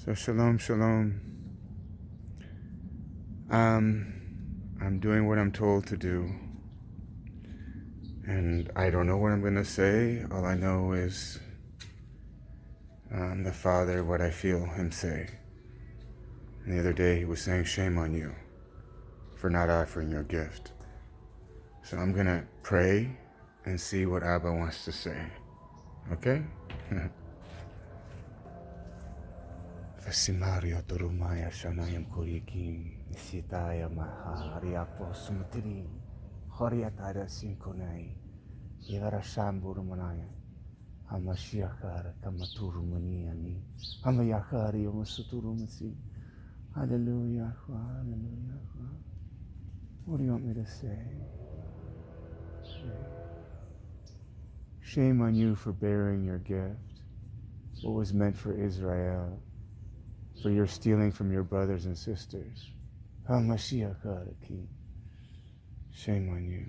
So shalom, shalom. I'm doing what I'm told to do. And I don't know what I'm going to say. All I know is the Father, what I feel him say. And the other day he was saying, shame on you for not offering your gift. So I'm going to pray and see what Abba wants to say. Okay? Fasimario Torumaya Shanayam Kurikim, Sitaya Mahariapo Sumutri, Horiatara Sinkonai, Ivara Shamburumanaya, Hamashiakara Kamaturumaniani, Hamayakari Omasuturumasi. Hallelujah, hallelujah. What do you want me to say? Shame on you for bearing your gift, what was meant for Israel, for your stealing from your brothers and sisters. Hamashiakaraki. Shame on you.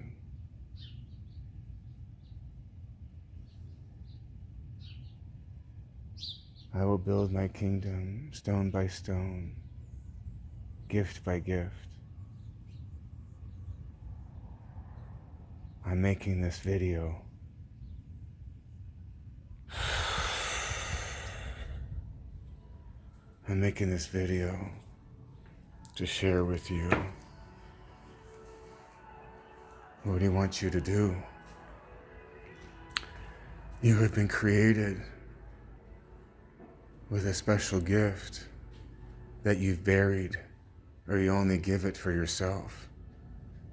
I will build my kingdom stone by stone, gift by gift. I'm making this video. I'm making this video to share with you what he wants you to do. You have been created with a special gift that you've buried, or you only give it for yourself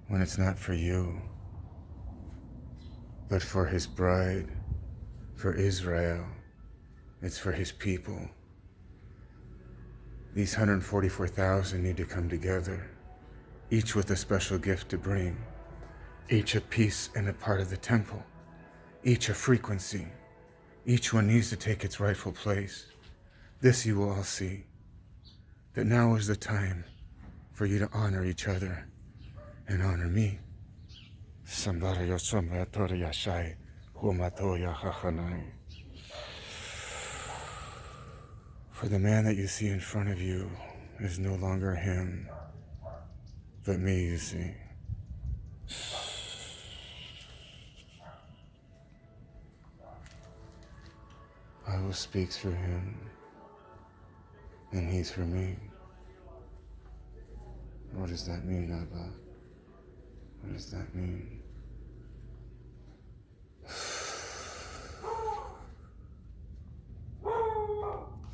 when it's not for you, but for his bride, for Israel. It's for his people. These 144,000 need to come together, each with a special gift to bring, each a piece and a part of the temple, each a frequency. Each one needs to take its rightful place. This you will all see, that now is the time for you to honor each other and honor me. For the man that you see in front of you is no longer him, but me, you see. I will speak through him, and he's for me. What does that mean, Abba? What does that mean?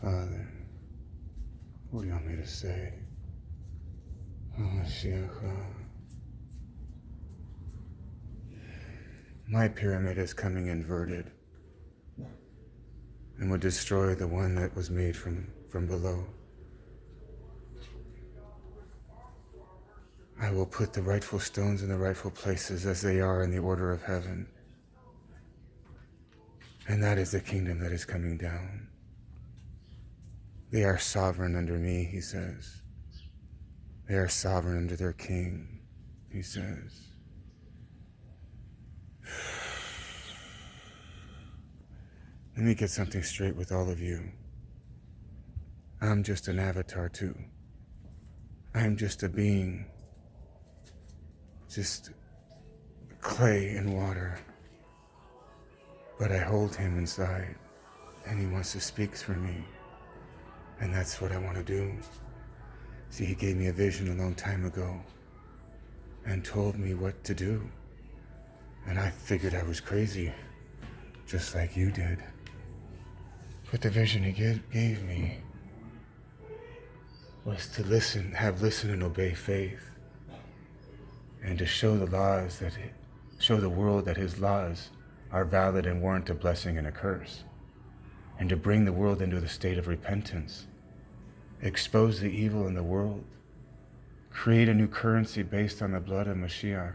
Father, what do you want me to say? My pyramid is coming inverted and will destroy the one that was made from below. I will put the rightful stones in the rightful places as they are in the order of heaven. And that is the kingdom that is coming down. They are sovereign under me, he says. They are sovereign under their king, he says. Let me get something straight with all of you. I'm just an avatar too. I'm just a being, just clay and water. But I hold him inside, and he wants to speak through me. And that's what I want to do. See, he gave me a vision a long time ago and told me what to do. And I figured I was crazy, just like you did. But the vision he gave me was to listen, have listen and obey faith, and to show the laws show the world that his laws are valid and warrant a blessing and a curse, and to bring the world into the state of repentance, expose the evil in the world, create a new currency based on the blood of Mashiach,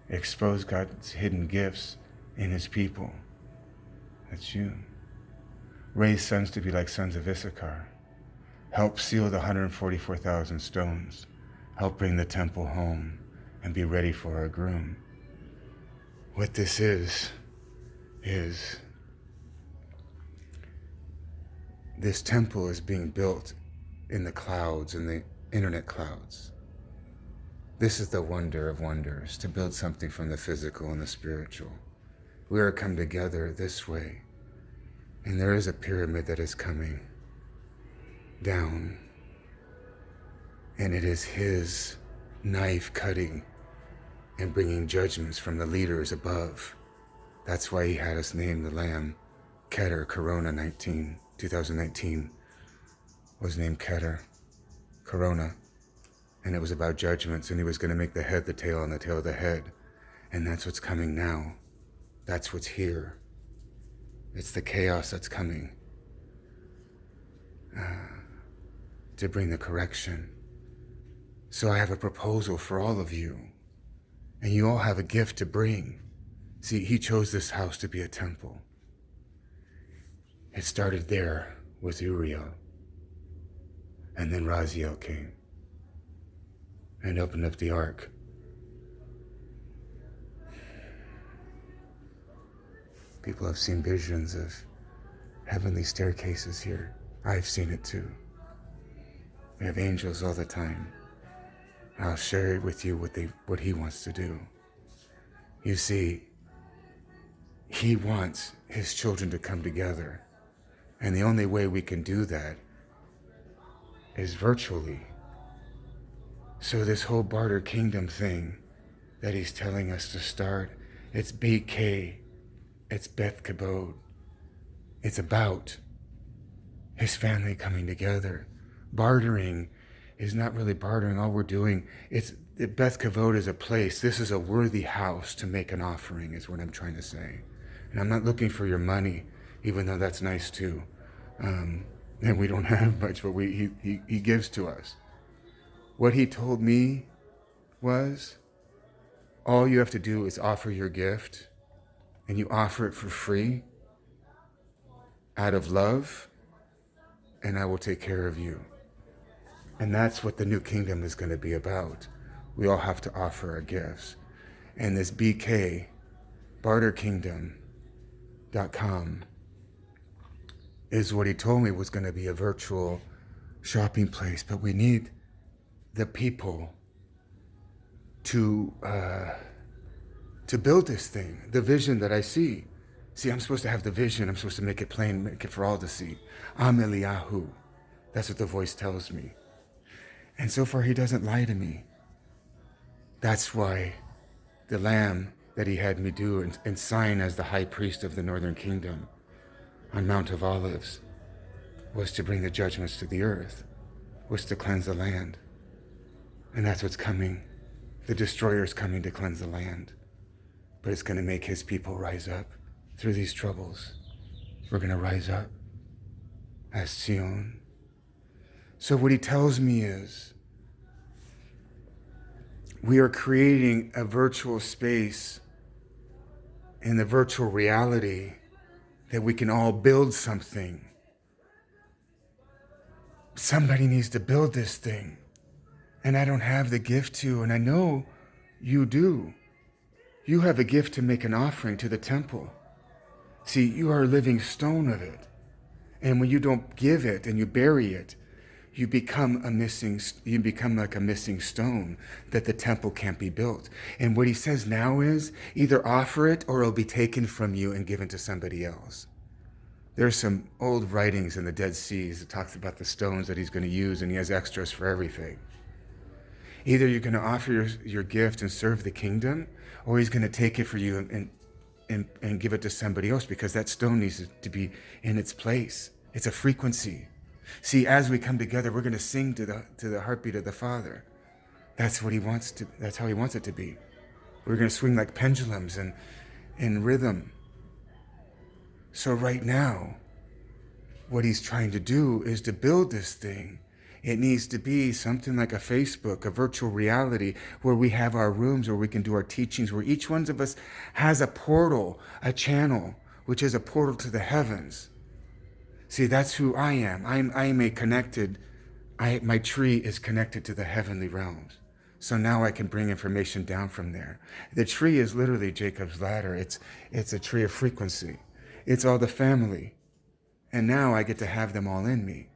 expose God's hidden gifts in his people. That's you. Raise sons to be like sons of Issachar. Help seal the 144,000 stones. Help bring the temple home and be ready for our groom. What this is this temple is being built in the clouds, in the internet clouds. This is the wonder of wonders, to build something from the physical and the spiritual. We are come together this way, and there is a pyramid that is coming down, and it is his knife cutting and bringing judgments from the leaders above. That's why he had us name the Lamb Keter. Corona 2019 was named Keter, Corona. And it was about judgments, and he was going to make the head the tail and the tail the head. And that's what's coming now. That's what's here. It's the chaos that's coming to bring the correction. So I have a proposal for all of you, and you all have a gift to bring. See, he chose this house to be a temple. It started there with Uriel, and then Raziel came and opened up the ark. People have seen visions of heavenly staircases here. I've seen it too. We have angels all the time. I'll share it with you what he wants to do. You see, he wants his children to come together. And the only way we can do that is virtually. So this whole barter kingdom thing that he's telling us to start, it's BK, it's Beth Kabod. It's about his family coming together. Bartering is not really bartering. All we're doing, Beth Kavod is a place. This is a worthy house to make an offering, is what I'm trying to say. And I'm not looking for your money, even though that's nice too. And we don't have much, but he gives to us. What he told me was, all you have to do is offer your gift, and you offer it for free, out of love, and I will take care of you. And that's what the new kingdom is going to be about. We all have to offer our gifts. And this BK, barterkingdom.com, is what he told me was going to be a virtual shopping place. But we need the people to build this thing, the vision that I see. See, I'm supposed to have the vision. I'm supposed to make it plain, make it for all to see. I'm Eliyahu. That's what the voice tells me. And so far, he doesn't lie to me. That's why the lamb that he had me do and sign as the high priest of the northern kingdom on Mount of Olives was to bring the judgments to the earth, was to cleanse the land. And that's what's coming. The destroyer is coming to cleanse the land. But it's going to make his people rise up through these troubles. We're going to rise up as Zion. So what he tells me is, we are creating a virtual space in the virtual reality that we can all build something. Somebody needs to build this thing. And I don't have the gift to, and I know you do. You have a gift to make an offering to the temple. See, you are a living stone of it. And when you don't give it and you bury it, you become like a missing stone that the temple can't be built. And what he says now is, either offer it or it'll be taken from you and given to somebody else. There's some old writings in the Dead Seas that talks about the stones that he's going to use, and he has extras for everything. Either you're going to offer your gift and serve the kingdom, or he's going to take it for you and give it to somebody else, because that stone needs to be in its place. It's a frequency. See, as we come together, we're going to sing to the heartbeat of the Father. That's what he wants to. That's how he wants it to be. We're going to swing like pendulums and in rhythm. So right now, what he's trying to do is to build this thing. It needs to be something like a Facebook, a virtual reality, where we have our rooms, where we can do our teachings, where each one of us has a portal, a channel, which is a portal to the heavens. See, that's who I am. I am a connected, my tree is connected to the heavenly realms. So now I can bring information down from there. The tree is literally Jacob's ladder. It's a tree of frequency. It's all the family. And now I get to have them all in me.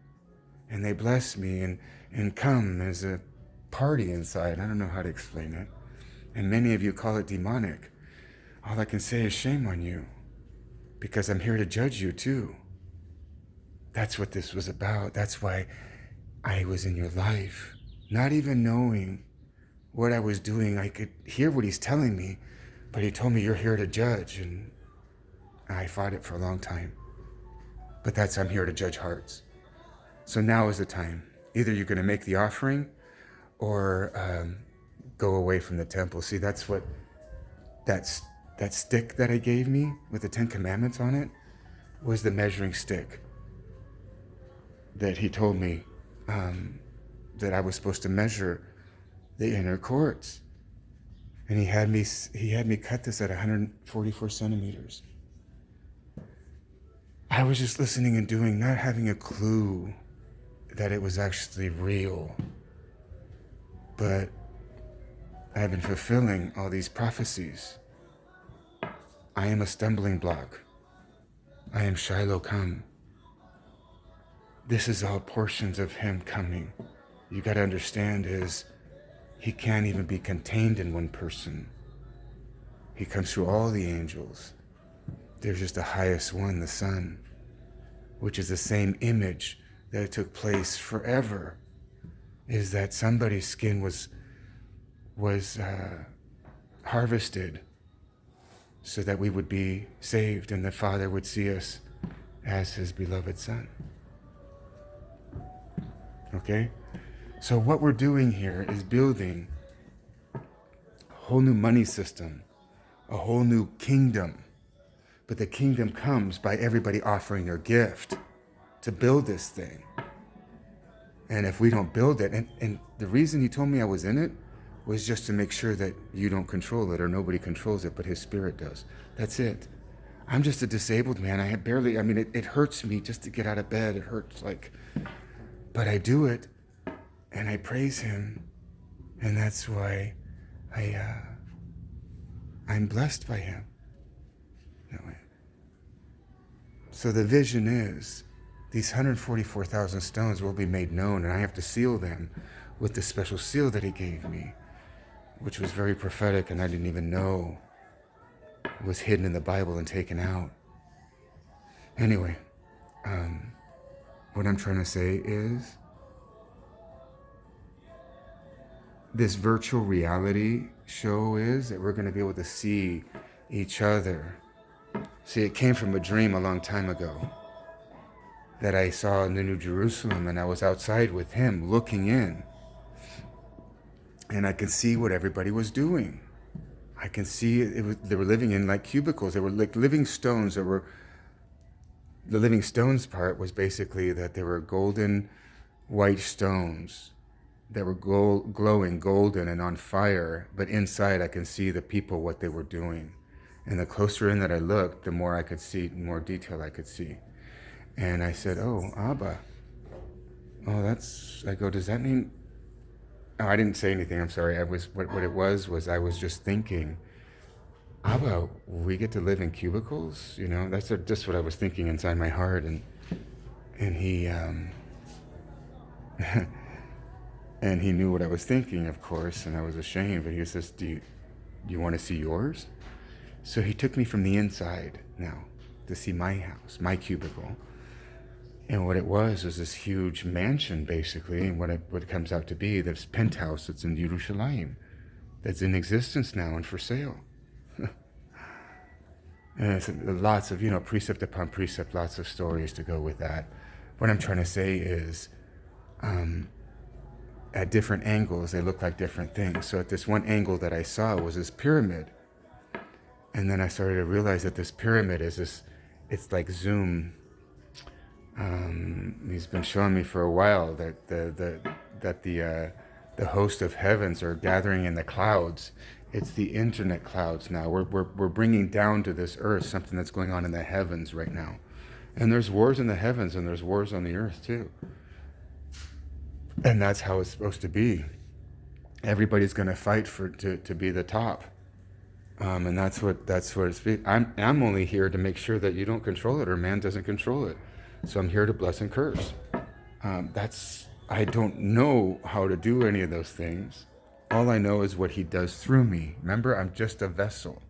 and they bless me and come as a party inside. I don't know how to explain it. And many of you call it demonic. All I can say is shame on you, because I'm here to judge you too. That's what this was about. That's why I was in your life. Not even knowing what I was doing, I could hear what he's telling me, but he told me you're here to judge, and I fought it for a long time. But I'm here to judge hearts. So now is the time. Either you're going to make the offering or go away from the temple. See, that's what that stick that I gave me with the 10 Commandments on it was the measuring stick that he told me that I was supposed to measure the inner courts. And he had me cut this at 144 centimeters. I was just listening and doing, not having a clue that it was actually real. But I have been fulfilling all these prophecies. I am a stumbling block. I am Shiloh come. This is all portions of him coming. You got to understand is he can't even be contained in one person. He comes through all the angels. There's just the highest one, the Son, which is the same image that took place forever, is that somebody's skin was harvested so that we would be saved and the Father would see us as his beloved Son. Okay? So what we're doing here is building a whole new money system, a whole new kingdom. But the kingdom comes by everybody offering their gift to build this thing. And if we don't build it, and the reason he told me I was in it was just to make sure that you don't control it or nobody controls it, but his spirit does. That's it. I'm just a disabled man. It hurts me just to get out of bed. It hurts but I do it and I praise him. And that's why I'm blessed by him. That way. So the vision is these 144,000 stones will be made known, and I have to seal them with the special seal that he gave me, which was very prophetic, and I didn't even know it was hidden in the Bible and taken out. Anyway, what I'm trying to say is this virtual reality show is that we're going to be able to see each other. See, it came from a dream a long time ago that I saw in the New Jerusalem, and I was outside with him looking in. And I could see what everybody was doing. I can see they were living in like cubicles. They were like living stones. The living stones part was basically that there were golden white stones that were glowing golden and on fire. But inside I can see the people, what they were doing. And the closer in that I looked, the more I could see, the more detail I could see. And I said, oh, Abba. Oh, I go, does that mean? Oh, I didn't say anything. I'm sorry. What it was I was just thinking, Abba, we get to live in cubicles? You know, that's just what I was thinking inside my heart. And he, and he knew what I was thinking, of course, and I was ashamed. But he says, do you want to see yours? So he took me from the inside now to see my house, my cubicle. And what it was this huge mansion, basically, and what it comes out to be, this penthouse that's in Yerushalayim, that's in existence now and for sale. And it's lots of, precept upon precept, lots of stories to go with that. What I'm trying to say is, at different angles, they look like different things. So at this one angle that I saw was this pyramid. And then I started to realize that this pyramid is it's like Zoom. He's been showing me for a while that the host of heavens are gathering in the clouds. It's the internet clouds now. We're bringing down to this earth something that's going on in the heavens right now. And there's wars in the heavens and there's wars on the earth too. And that's how it's supposed to be. Everybody's going to fight to be the top. And that's what it's. I'm only here to make sure that you don't control it or man doesn't control it. So I'm here to bless and curse. I don't know how to do any of those things. All I know is what he does through me. Remember, I'm just a vessel.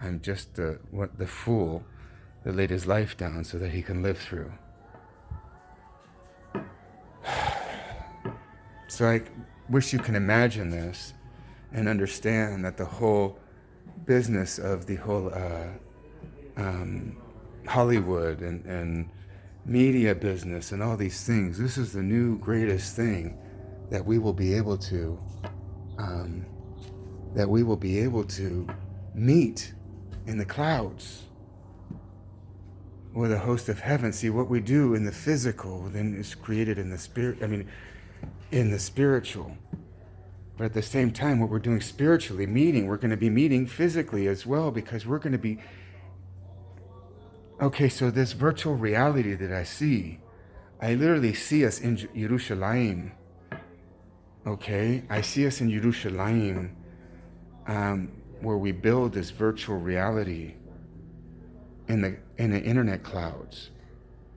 I'm just the fool that laid his life down so that he can live through. So I wish you can imagine this and understand that the whole business of the whole Hollywood and media business and all these things, this is the new greatest thing that we will be able to meet in the clouds with a host of heaven. See, what we do in the physical then is created in the spirit, in the spiritual. But at the same time, what we're doing spiritually, we're going to be meeting physically as well, because we're going to be, okay, so this virtual reality that I see, I literally see us in Yerushalayim. Okay, I see us in Yerushalayim, where we build this virtual reality in the internet clouds,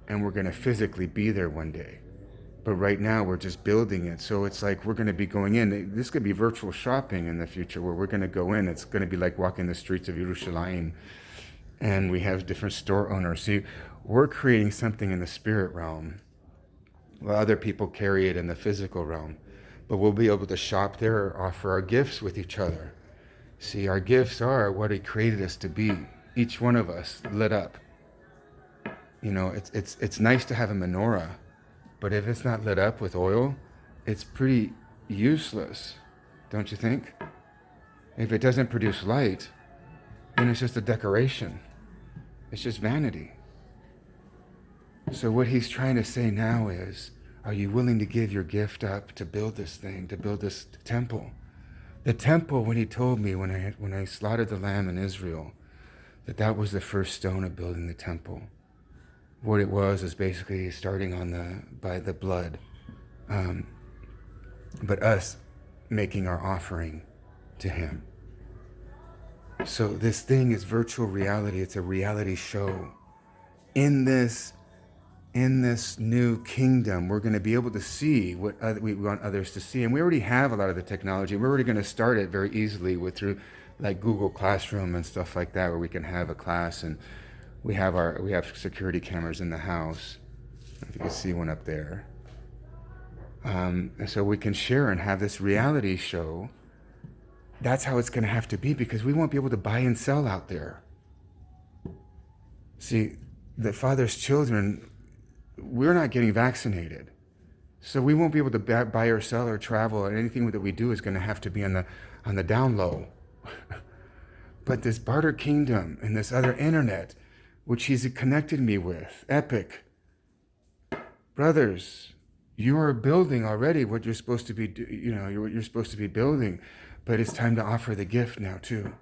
and we're going to physically be there one day. But right now we're just building it. So it's like we're going to be going in. This could be virtual shopping in the future, where we're going to go in. It's going to be like walking the streets of Yerushalayim, and we have different store owners. See, we're creating something in the spirit realm, while other people carry it in the physical realm. But we'll be able to shop there, or offer our gifts with each other. See, our gifts are what he created us to be. Each one of us lit up. You know, it's nice to have a menorah, but if it's not lit up with oil, it's pretty useless, don't you think? If it doesn't produce light, then it's just a decoration. It's just vanity. So what he's trying to say now is, are you willing to give your gift up to build this thing, to build this temple? The temple, when he told me, when I slaughtered the lamb in Israel, that was the first stone of building the temple. What it was is basically starting by the blood, but us making our offering to him. So this thing is virtual reality. It's a reality show. In this new kingdom, we're going to be able to see what we want others to see. And we already have a lot of the technology. We're already going to start it very easily through like Google Classroom and stuff like that, where we can have a class, and we have security cameras in the house. If you can see one up there. And so we can share and have this reality show. That's how it's going to have to be, because we won't be able to buy and sell out there. See, the Father's children, we're not getting vaccinated. So we won't be able to buy or sell or travel, and anything that we do is going to have to be on the down low. But this barter kingdom and this other internet, which he's connected me with, Epic, brothers, you are building already what you're supposed to be, what you're supposed to be building, but it's time to offer the gift now too.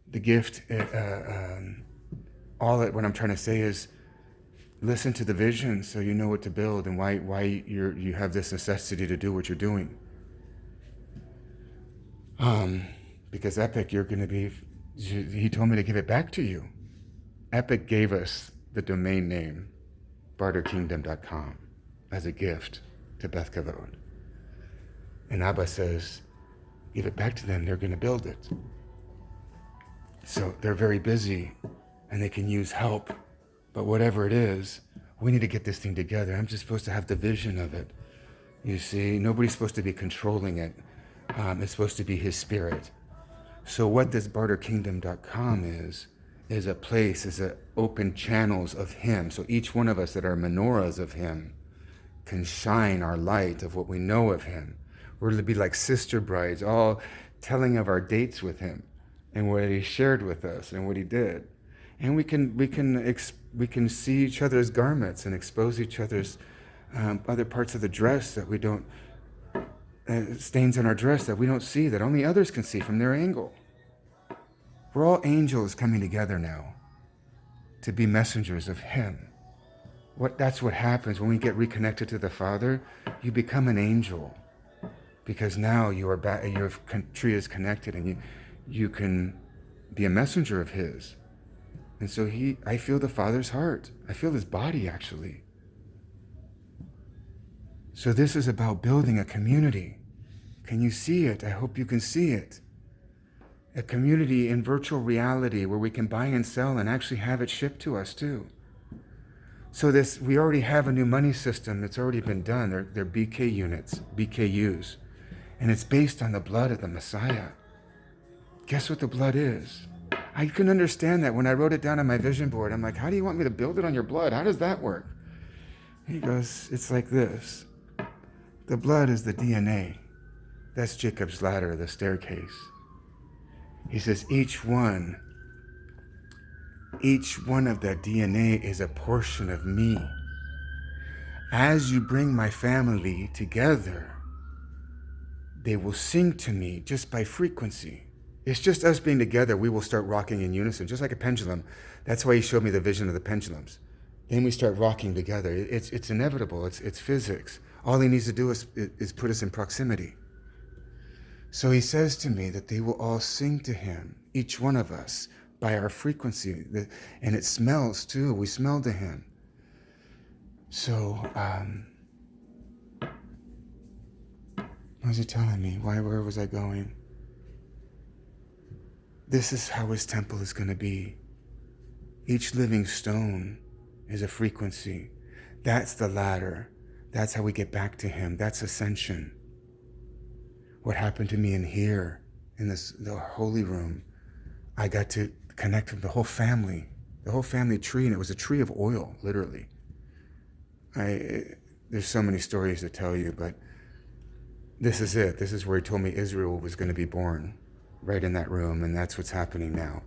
The gift, what I'm trying to say is, listen to the vision so you know what to build and why you have this necessity to do what you're doing. Because Epic, you're going to be, he told me to give it back to you. Epic gave us the domain name, barterkingdom.com, as a gift to Beth Kavod. And Abba says, give it back to them, they're going to build it. So they're very busy and they can use help. But whatever it is, we need to get this thing together. I'm just supposed to have the vision of it. You see, nobody's supposed to be controlling it. It's supposed to be his spirit. So what this barterkingdom.com is a place, is a open channels of him. So each one of us that are menorahs of him can shine our light of what we know of him. We're to be like sister brides, all telling of our dates with him and what he shared with us and what he did. And we can see each other's garments and expose each other's other parts of the dress that we don't, stains on our dress that we don't see, that only others can see from their angle. We're all angels coming together now to be messengers of him. That's what happens when we get reconnected to the Father. You become an angel, because now your tree is connected, and you can be a messenger of his. And so I feel the Father's heart. I feel his body, actually. So this is about building a community. Can you see it? I hope you can see it. A community in virtual reality where we can buy and sell and actually have it shipped to us too. So we already have a new money system. It's already been done. They're BK units, BKUs. And it's based on the blood of the Messiah. Guess what the blood is? I couldn't understand that when I wrote it down on my vision board. I'm like, how do you want me to build it on your blood? How does that work? He goes, it's like this. The blood is the DNA. That's Jacob's ladder, the staircase. He says each one of that DNA is a portion of me. As you bring my family together, they will sing to me just by frequency. It's just us being together, we will start rocking in unison, just like a pendulum. That's why he showed me the vision of the pendulums. Then we start rocking together. It's inevitable. It's physics. All he needs to do is put us in proximity. So he says to me that they will all sing to him, each one of us, by our frequency. And it smells too. We smell to him. So, what was he telling me? Where was I going? This is how his temple is going to be. Each living stone is a frequency. That's the ladder. That's how we get back to him. That's ascension. What happened to me in here, in the holy room, I got to connect with the whole family tree, and it was a tree of oil, literally. There's so many stories to tell you, but this is it. This is where he told me Israel was going to be born, right in that room, and that's what's happening now.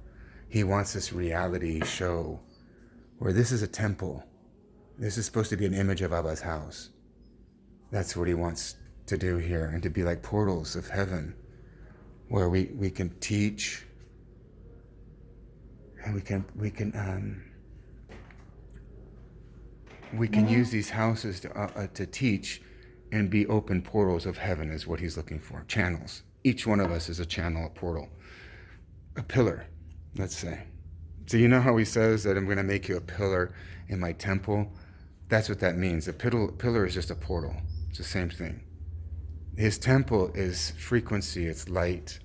He wants this reality show where this is a temple. This is supposed to be an image of Abba's house. That's what he wants to do here, and to be like portals of heaven where we can teach, and we can use these houses to teach and be open portals of heaven is what he's looking for. Channels. Each one of us is a channel, a portal, a pillar, let's say. So you know how he says that I'm going to make you a pillar in my temple? That's what that means. A pillar is just a portal. It's the same thing. His temple is frequency, it's light.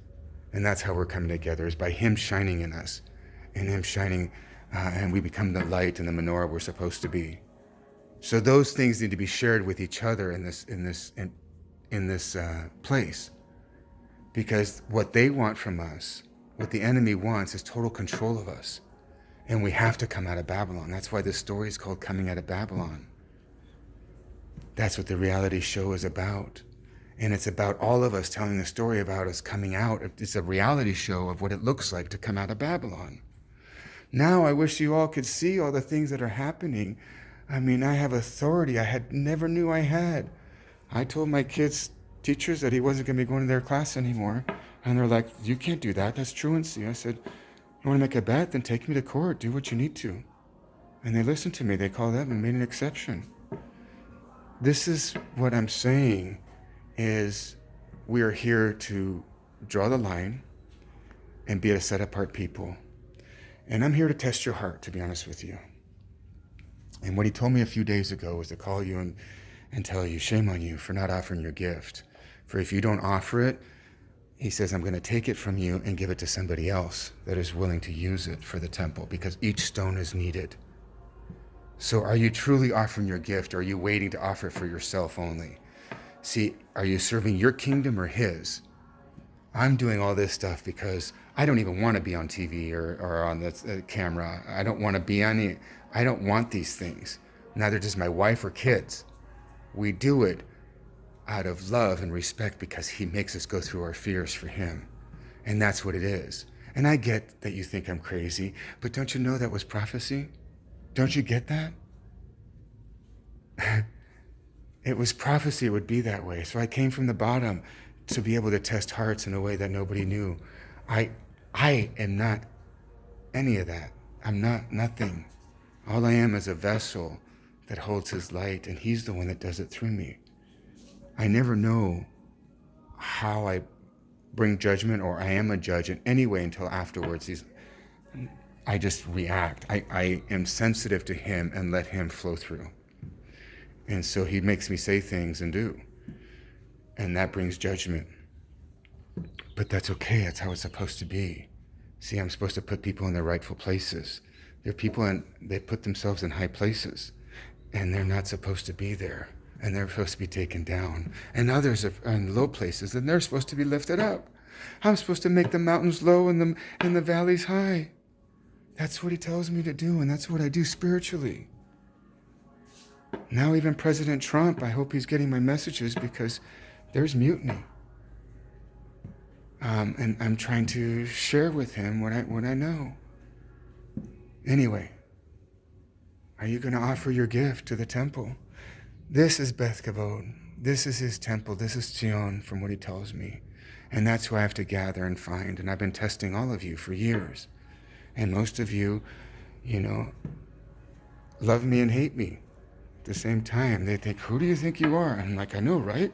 And that's how we're coming together, is by him shining in us. And him shining, and we become the light and the menorah we're supposed to be. So those things need to be shared with each other in this place. Because what they want from us, what the enemy wants, is total control of us. And we have to come out of Babylon. That's why this story is called Coming Out of Babylon. That's what the reality show is about. And it's about all of us telling the story about us coming out. It's a reality show of what it looks like to come out of Babylon. Now I wish you all could see all the things that are happening. I mean, I have authority I never knew I had. I told my kids' teachers that he wasn't going to be going to their class anymore. And they're like, you can't do that. That's truancy. I said, you want to make a bet? Then take me to court. Do what you need to. And they listened to me. They called up and made an exception. This is what I'm saying, is we are here to draw the line and be a set-apart people. And I'm here to test your heart, to be honest with you. And what he told me a few days ago was to call you and tell you, shame on you for not offering your gift. For if you don't offer it, he says, I'm going to take it from you and give it to somebody else that is willing to use it for the temple, because each stone is needed. So are you truly offering your gift, or are you waiting to offer it for yourself only? See, are you serving your kingdom or his? I'm doing all this stuff because I don't even want to be on TV or on the camera. I don't want to be on it. I don't want these things. Neither does my wife or kids. We do it out of love and respect because he makes us go through our fears for him. And that's what it is. And I get that you think I'm crazy, but don't you know that was prophecy? Don't you get that? It was prophecy it would be that way. So I came from the bottom to be able to test hearts in a way that nobody knew. I am not any of that. I'm not nothing. All I am is a vessel that holds his light, and he's the one that does it through me. I never know how I bring judgment, or I am a judge in any way until afterwards. I just react. I am sensitive to him and let him flow through. And so he makes me say things and do. And that brings judgment. But that's okay. That's how it's supposed to be. See, I'm supposed to put people in their rightful places. There are people they put themselves in high places, and they're not supposed to be there. And they're supposed to be taken down. And others are in low places, and they're supposed to be lifted up. I'm supposed to make the mountains low and the valleys high. That's what he tells me to do, and that's what I do spiritually. Now even President Trump, I hope he's getting my messages, because there's mutiny. And I'm trying to share with him what I know. Anyway, are you going to offer your gift to the temple? This is Beth Kavod. This is his temple. This is Zion, from what he tells me. And that's who I have to gather and find. And I've been testing all of you for years. And most of you, love me and hate me at the same time. They think, who do you think you are? I'm like, I know, right?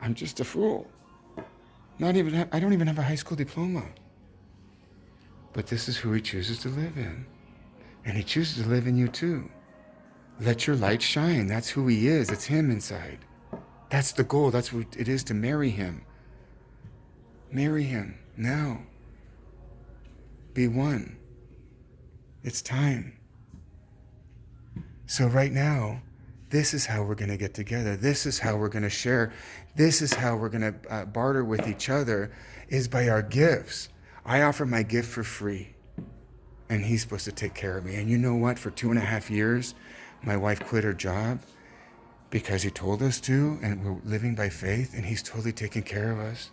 I'm just a fool. I don't even have a high school diploma. But this is who he chooses to live in. And he chooses to live in you too. Let your light shine. That's who he is. It's him inside. That's the goal. That's what it is, to marry him. Marry him now. Be one. It's time. So right now, this is how we're going to get together. This is how we're going to share. This is how we're going to barter with each other, is by our gifts. I offer my gift for free, and he's supposed to take care of me. And you know what? For 2.5 years, my wife quit her job because he told us to, and we're living by faith, and he's totally taking care of us.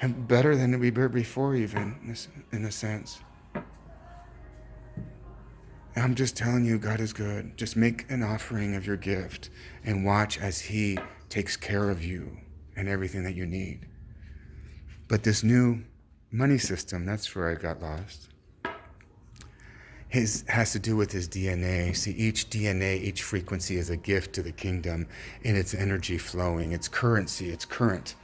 And better than we were before, even, in a sense. I'm just telling you, God is good. Just make an offering of your gift and watch as he takes care of you and everything that you need. But this new money system, that's where I got lost. Has to do with his DNA. See, each DNA, each frequency is a gift to the kingdom in its energy flowing, its currency, its current.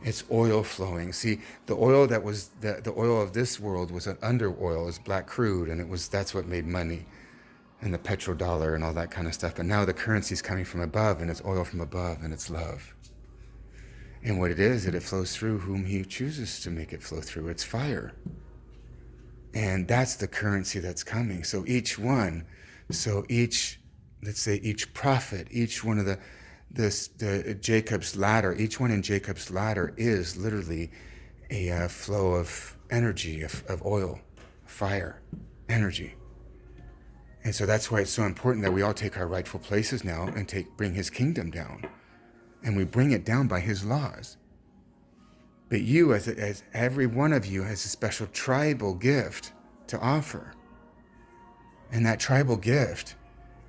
It's oil flowing. See, the oil that was the oil of this world was an under oil, is black crude, and that's what made money, and the petrodollar and all that kind of stuff. But now the currency is coming from above, and it's oil from above, and it's love. And what it is, that it flows through whom he chooses to make it flow through. It's fire. And that's the currency that's coming. So each, let's say each prophet, each one of the Jacob's ladder, each one in Jacob's ladder is literally a flow of energy, of oil, fire, energy. And so that's why it's so important that we all take our rightful places now and bring his kingdom down. And we bring it down by his laws. But you, as every one of you, has a special tribal gift to offer. And that tribal gift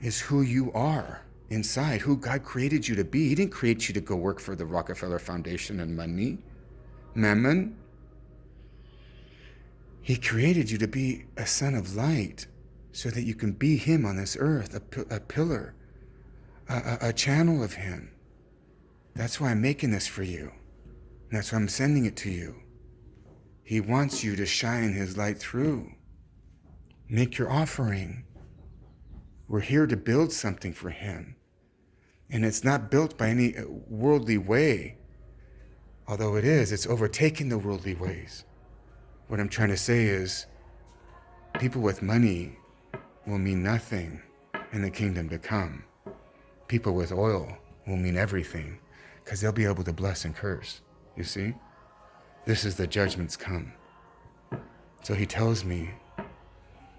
is who you are inside, who God created you to be. He didn't create you to go work for the Rockefeller Foundation and money, mammon. He created you to be a son of light so that you can be him on this earth, a pillar, a channel of him. That's why I'm making this for you. And that's why I'm sending it to you. He wants you to shine his light through. Make your offering. We're here to build something for him. And it's not built by any worldly way. Although it is, it's overtaking the worldly ways. What I'm trying to say is, people with money will mean nothing in the kingdom to come. People with oil will mean everything, because they'll be able to bless and curse. You see? This is the judgment's come. So he tells me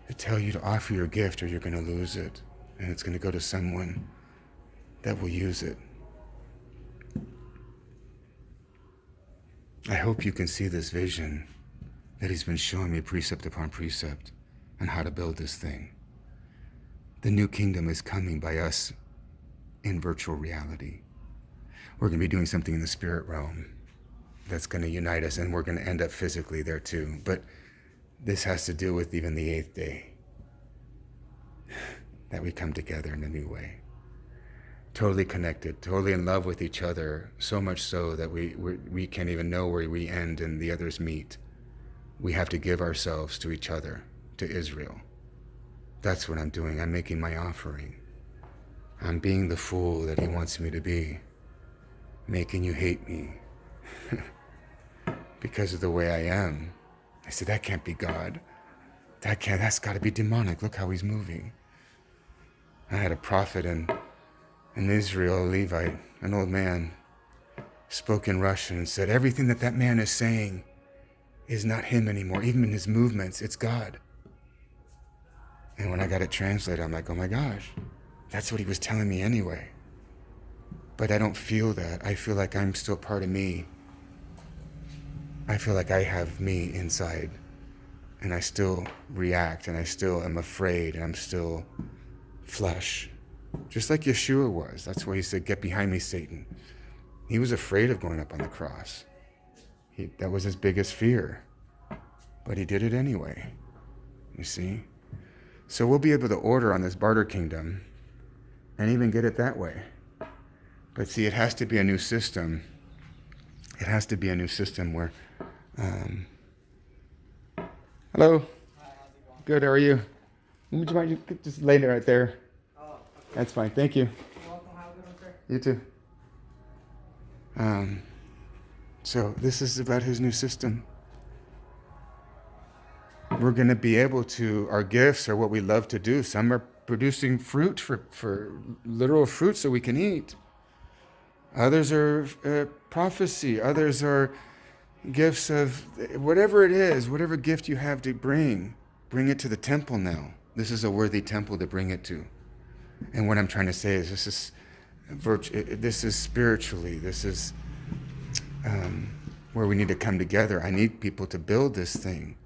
to tell you to offer your gift, or you're going to lose it. And it's going to go to someone that will use it. I hope you can see this vision that he's been showing me precept upon precept on how to build this thing. The new kingdom is coming by us in virtual reality. We're going to be doing something in the spirit realm that's going to unite us, and we're going to end up physically there too. But this has to do with even the 8th day, that we come together in a new way. Totally connected, totally in love with each other, so much so that we can't even know where we end and the others meet. We have to give ourselves to each other, to Israel. That's what I'm doing. I'm making my offering. I'm being the fool that he wants me to be, making you hate me because of the way I am. I said, that can't be God. That's got to be demonic. Look how he's moving. I had a prophet in Israel, a Levite, an old man, spoke in Russian and said, everything that man is saying is not him anymore. Even in his movements, it's God. And when I got it translated, I'm like, oh my gosh, that's what he was telling me anyway. But I don't feel that. I feel like I'm still part of me. I feel like I have me inside. And I still react, and I still am afraid, and I'm still flesh. Just like Yeshua was. That's why he said, get behind me, Satan. He was afraid of going up on the cross. That was his biggest fear. But he did it anyway. You see? So we'll be able to order on this barter kingdom and even get it that way. But see, it has to be a new system. It has to be a new system where... Hello. Hi, how's it going? Good, how are you? Would you mind you could just lay it right there? Oh, okay. That's fine, thank you. You're welcome. Have a good one, sir. You too. So this is about his new system. We're going to be able to, our gifts are what we love to do. Some are producing fruit for literal fruit so we can eat. Others are prophecy. Others are gifts of whatever it is, whatever gift you have to bring it to the temple now. This is a worthy temple to bring it to. And what I'm trying to say is this is spiritually, this is where we need to come together. I need people to build this thing.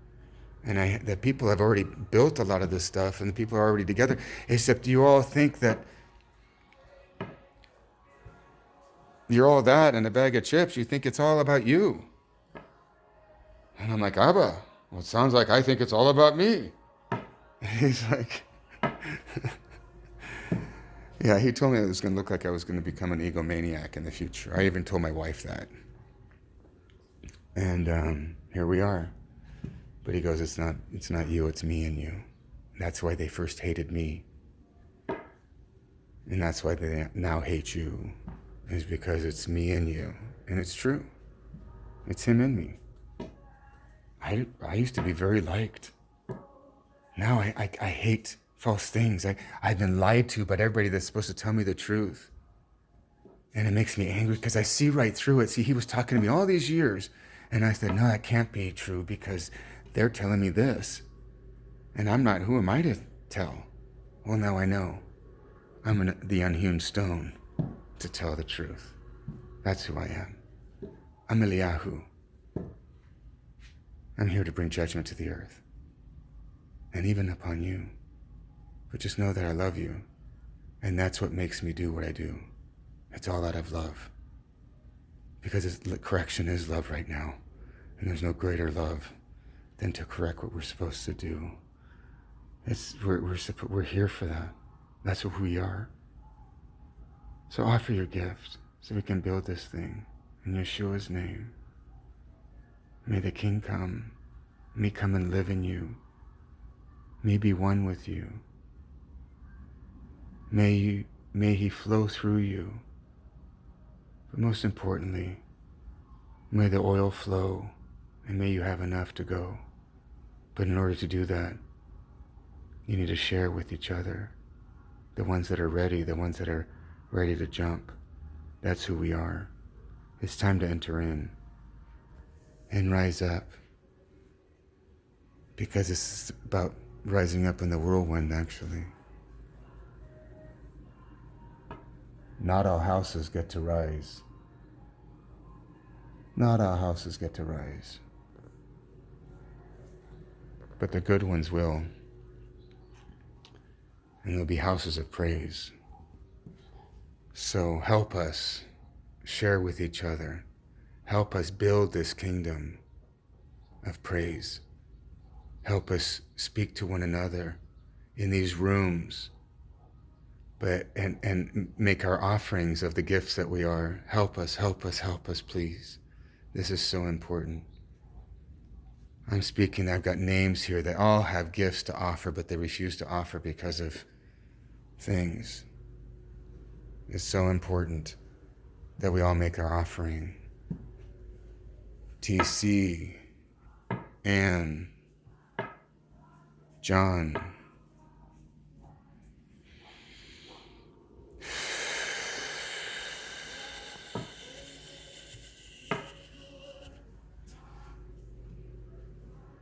And the people have already built a lot of this stuff, and the people are already together. Except you all think that you're all that and a bag of chips. You think it's all about you. And I'm like, Abba, well, it sounds like I think it's all about me. And he's like, yeah, he told me it was going to look like I was going to become an egomaniac in the future. I even told my wife that. And here we are. But he goes, it's not you, it's me and you. That's why they first hated me. And that's why they now hate you, is because it's me and you. And it's true. It's him and me. I used to be very liked. Now I hate false things. I've been lied to by everybody that's supposed to tell me the truth. And it makes me angry because I see right through it. See, he was talking to me all these years. And I said, no, that can't be true because they're telling me this. And I'm not, who am I to tell? Well, now I know. I'm the unhewn stone to tell the truth. That's who I am. I'm Eliyahu. I'm here to bring judgment to the earth. And even upon you. But just know that I love you. And that's what makes me do what I do. It's all out of love. Because correction is love right now. And there's no greater love than to correct what we're supposed to do. We're here for that. That's who we are. So offer your gift so we can build this thing in Yeshua's name. May the King come. Me come and live in you. Me be one with you. May he flow through you. But most importantly, may the oil flow and may you have enough to go. But in order to do that, you need to share with each other. The ones that are ready to jump. That's who we are. It's time to enter in and rise up. Because it's about rising up in the whirlwind, actually. Not all houses get to rise. Not all houses get to rise. But the good ones will. And there'll be houses of praise. So help us share with each other. Help us build this kingdom of praise. Help us speak to one another in these rooms, and make our offerings of the gifts that we are. Help us, please. This is so important. I'm speaking, I've got names here that all have gifts to offer, but they refuse to offer because of things. It's so important that we all make our offering. TC, Anne, John,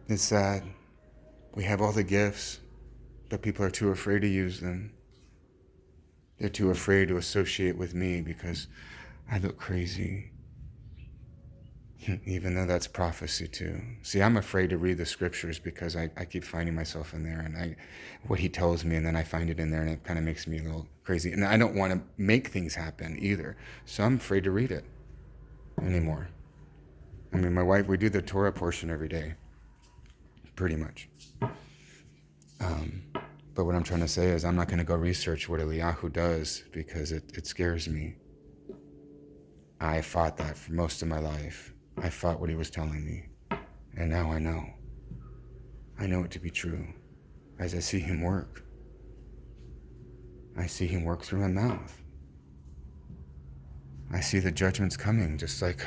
it's sad. We have all the gifts, but people are too afraid to use them. They're too afraid to associate with me because I look crazy. Even though that's prophecy too. See, I'm afraid to read the scriptures because I keep finding myself in there, and what he tells me, and then I find it in there, and it kind of makes me a little crazy. And I don't want to make things happen either. So I'm afraid to read it anymore. I mean, my wife, we do the Torah portion every day, pretty much. But what I'm trying to say is I'm not going to go research what Eliyahu does because it scares me. I fought that for most of my life. I fought what he was telling me. And now I know. I know it to be true as I see him work. I see him work through my mouth. I see the judgments coming, just like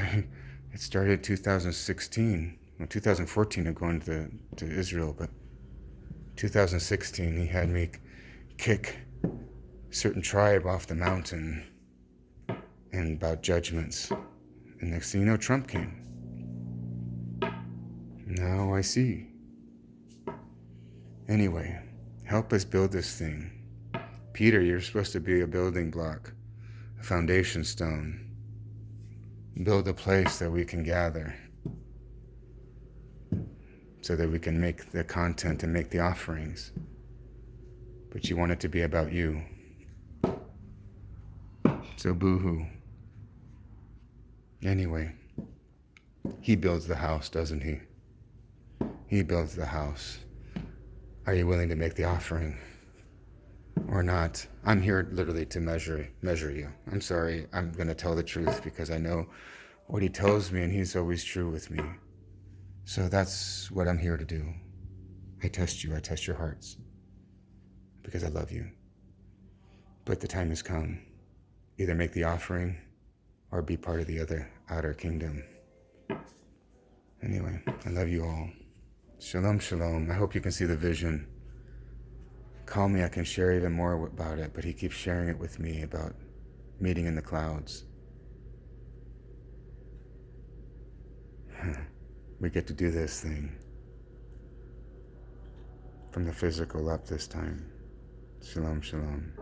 it started 2016. Well, 2014 of going to Israel, but 2016 he had me kick a certain tribe off the mountain and about judgments. And next thing you know, Trump came. Now I see. Anyway, help us build this thing. Peter, you're supposed to be a building block, a foundation stone. Build a place that we can gather so that we can make the content and make the offerings. But you want it to be about you. So boo-hoo. Anyway, he builds the house, doesn't he? He builds the house. Are you willing to make the offering or not? I'm here literally to measure you. I'm sorry, I'm going to tell the truth because I know what he tells me and he's always true with me. So that's what I'm here to do. I test you, I test your hearts because I love you. But the time has come. Either make the offering or be part of the outer kingdom. Anyway, I love you all. Shalom, shalom. I hope you can see the vision. Call me, I can share even more about it, but he keeps sharing it with me about meeting in the clouds. We get to do this thing from the physical up this time. Shalom, shalom.